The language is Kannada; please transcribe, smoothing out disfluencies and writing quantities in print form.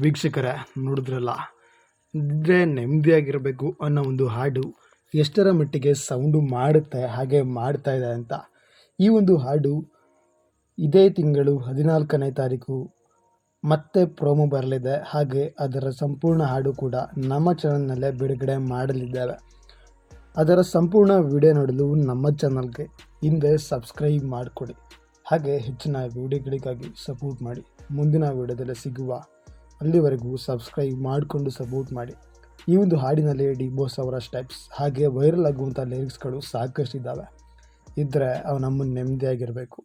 ವೀಕ್ಷಕರೇ, ನೋಡಿದ್ರಲ್ಲ, ನಿದ್ರೆ ನೆಮ್ಮದಿಯಾಗಿರಬೇಕು ಅನ್ನೋ ಒಂದು ಹಾಡು ಎಷ್ಟರ ಮಟ್ಟಿಗೆ ಸೌಂಡು ಮಾಡುತ್ತೆ, ಹಾಗೆ ಮಾಡ್ತಾ ಇದೆ ಅಂತ. ಈ ಒಂದು ಹಾಡು ಇದೇ ತಿಂಗಳು 14ನೇ ತಾರೀಕು ಮತ್ತೆ ಪ್ರೋಮೋ ಬರಲಿದೆ. ಹಾಗೆ ಅದರ ಸಂಪೂರ್ಣ ಹಾಡು ಕೂಡ ನಮ್ಮ ಚಾನಲ್ನಲ್ಲೇ ಬಿಡುಗಡೆ ಮಾಡಲಿದ್ದೇವೆ. ಅದರ ಸಂಪೂರ್ಣ ವಿಡಿಯೋ ನೋಡಲು ನಮ್ಮ ಚಾನಲ್ಗೆ ಹಿಂದೆ ಸಬ್ಸ್ಕ್ರೈಬ್ ಮಾಡಿಕೊಡಿ. ಹಾಗೆ ಹೆಚ್ಚಿನ ವಿಡಿಯೋಗಳಿಗಾಗಿ ಸಪೋರ್ಟ್ ಮಾಡಿ. ಮುಂದಿನ ವಿಡಿಯೋದಲ್ಲಿ ಸಿಗುವ ಅಲ್ಲಿವರೆಗೂ ಸಬ್ಸ್ಕ್ರೈಬ್ ಮಾಡಿಕೊಂಡು ಸಪೋರ್ಟ್ ಮಾಡಿ. ಈ ಒಂದು ಹಾಡಿನಲ್ಲಿ ಡಿ ಬಾಸ್ ಅವರ ಸ್ಟೆಪ್ಸ್ ಹಾಗೆ ವೈರಲ್ ಆಗುವಂಥ ಲಿರಿಕ್ಸ್ಗಳು ಸಾಕಷ್ಟಿದ್ದಾವೆ. ಇದ್ದರೆ ಅವು ನಮ್ಮನ್ನು ನೆಮ್ಮದಿಯಾಗಿರಬೇಕು.